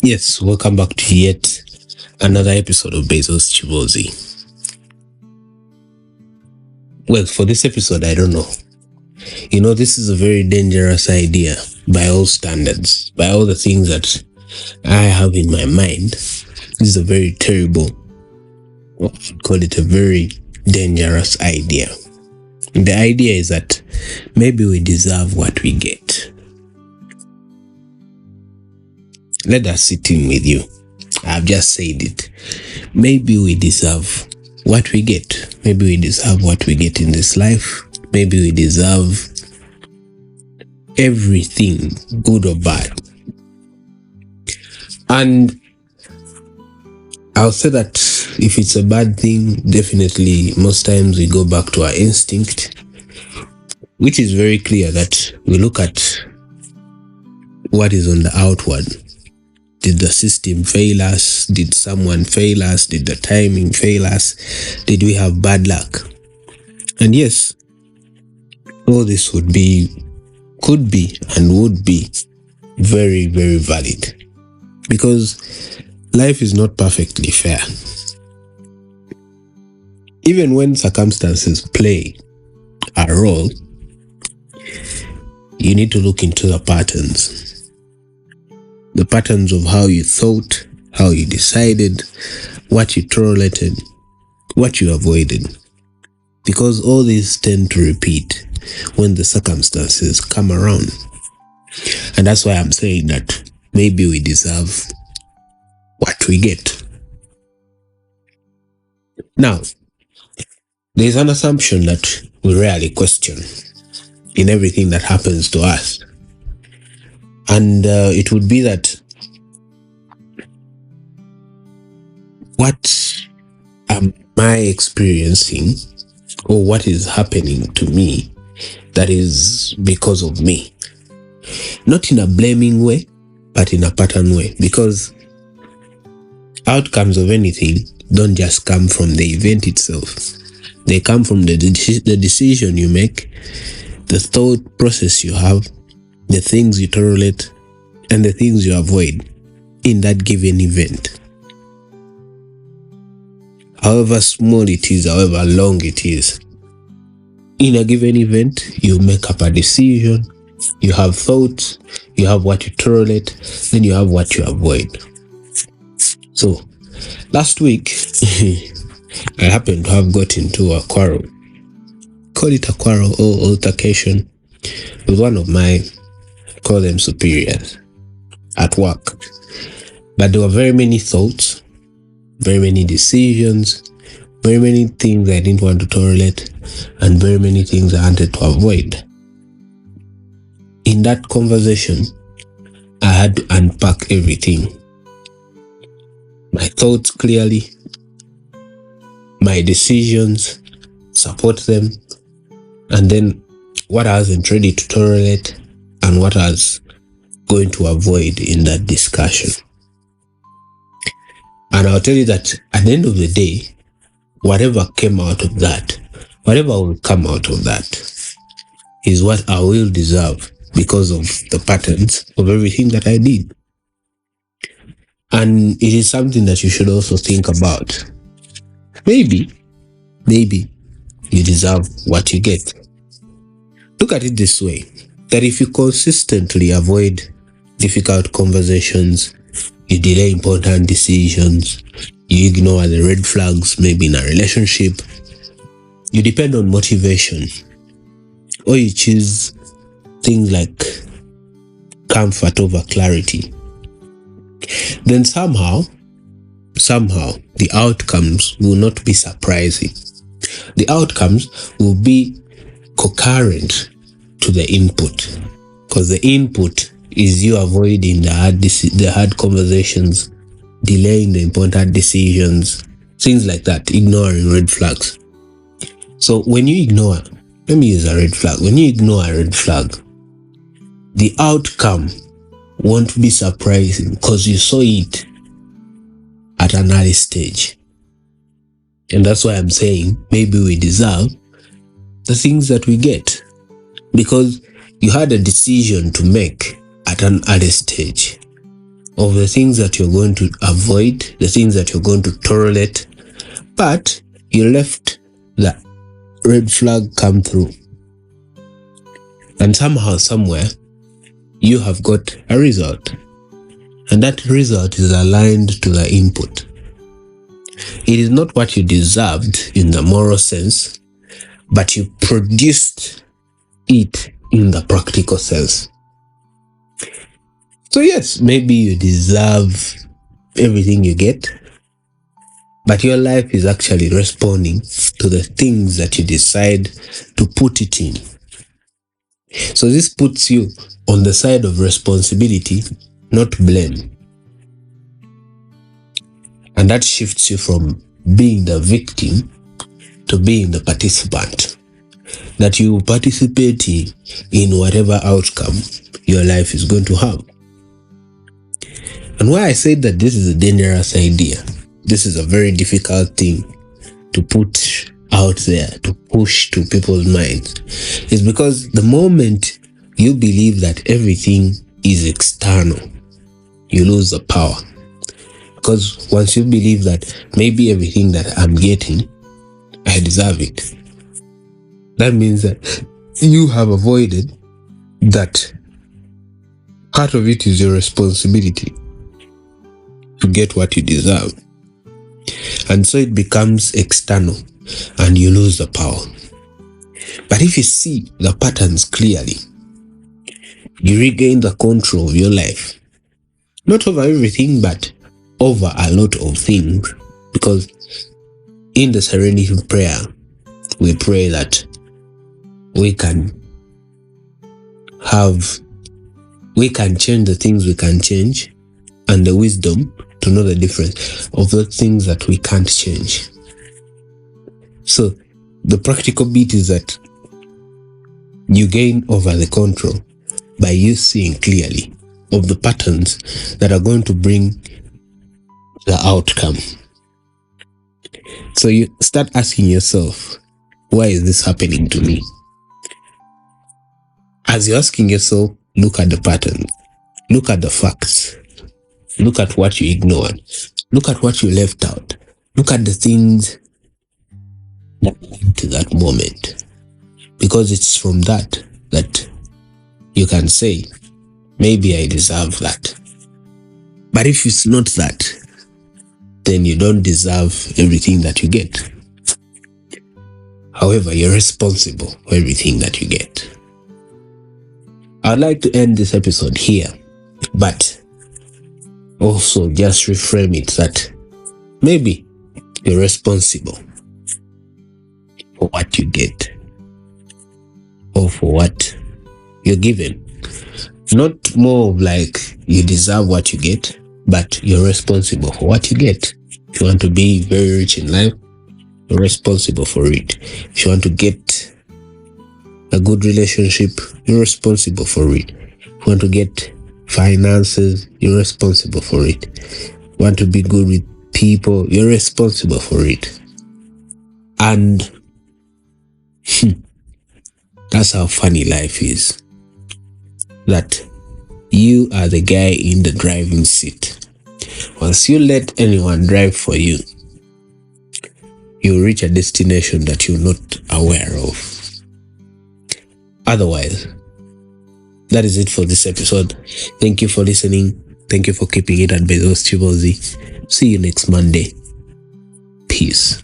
Yes, welcome back to yet another episode of Bezos Chibozi. Well, for this episode, I don't know. This is a very dangerous idea by all standards, by all the things that I have in my mind. This is a very terrible, I would call it a very dangerous idea. The idea is that maybe we deserve what we get. Let us sit in with you. I've just said it. Maybe we deserve what we get. Maybe we deserve what we get in this life. Maybe we deserve everything, good or bad. And I'll say that if it's a bad thing, definitely most times we go back to our instinct, which is very clear that we look at what is on the outward. Did the system fail us? Did someone fail us? Did the timing fail us? Did we have bad luck? And yes, all this could be, and would be very, very valid. Because life is not perfectly fair. Even when circumstances play a role, you need to look into the patterns. The patterns of how you thought, how you decided, what you tolerated, what you avoided. Because all these tend to repeat when the circumstances come around. And that's why I'm saying that maybe we deserve what we get. Now, there's an assumption that we rarely question in everything that happens to us. And it would be that what am I experiencing or what is happening to me that is because of me? Not in a blaming way, but in a pattern way. Because outcomes of anything don't just come from the event itself. They come from the decision you make, the thought process you have, the things you tolerate, and the things you avoid in that given event. However small it is, however long it is, in a given event, you make up a decision, you have thoughts, you have what you tolerate, then you have what you avoid. So, last week, I happened to have got into a quarrel. Call it a quarrel or altercation with one of my, call them superiors, at work. But there were very many thoughts, very many decisions, very many things I didn't want to tolerate, and very many things I wanted to avoid. In that conversation, I had to unpack everything. My thoughts clearly, my decisions, support them, and then what I wasn't ready to tolerate and what I was going to avoid in that discussion. And I'll tell you that at the end of the day, whatever came out of that, whatever will come out of that is what I will deserve because of the patterns of everything that I did. And it is something that you should also think about. Maybe you deserve what you get. Look at it this way, that if you consistently avoid difficult conversations, you delay important decisions, you ignore the red flags, maybe in a relationship, you depend on motivation, or you choose things like comfort over clarity, then somehow, the outcomes will not be surprising. The outcomes will be concurrent to the input, because the input is you avoiding the hard conversations, delaying the important decisions, things like that, ignoring red flags. So when you ignore, let me use a red flag. When you ignore a red flag, the outcome won't be surprising because you saw it at an early stage. And that's why I'm saying maybe we deserve the things that we get. Because You had a decision to make at an early stage of the things that you're going to avoid, the things that you're going to tolerate, but you left the red flag come through. And somehow, somewhere, you have got a result. And that result is aligned to the input. It is not what you deserved in the moral sense, but you produced it in the practical sense. So yes, maybe you deserve everything you get, but your life is actually responding to the things that you decide to put it in. So this puts you on the side of responsibility, not blame. And that shifts you from being the victim to being the participant. That you participate in whatever outcome your life is going to have. And why I say that this is a dangerous idea, this is a very difficult thing to put out there, to push to people's minds, is because the moment you believe that everything is external, you lose the power. Because once you believe that maybe everything that I'm getting, I deserve it, that means that you have avoided that part of it is your responsibility to get what you deserve. And so it becomes external and you lose the power. But if you see the patterns clearly, you regain the control of your life. Not over everything, but over a lot of things. Because in the serenity prayer, we pray that we can change the things we can change, and the wisdom to know the difference of the things that we can't change. So the practical bit is that you gain over the control by you seeing clearly of the patterns that are going to bring the outcome. So you start asking yourself, why is this happening to me? As you're asking yourself, look at the pattern, look at the facts, look at what you ignored, look at what you left out, look at the things that led to that moment. Because it's from that you can say, maybe I deserve that. But if it's not that, then you don't deserve everything that you get. However, you're responsible for everything that you get. I'd like to end this episode here, but also just reframe it that maybe you're responsible for what you get or for what you're given. Not more of like you deserve what you get, but you're responsible for what you get. If you want to be very rich in life, you're responsible for it. If you want to get a good relationship, you're responsible for it. If you want to get finances, you're responsible for it. If you want to be good with people, you're responsible for it. And that's how funny life is. That you are the guy in the driving seat. Once you let anyone drive for you, you reach a destination that you're not aware of. Otherwise, that is it for this episode. Thank you for listening. Thank you for keeping it at Bezos Triple Z. See you next Monday. Peace.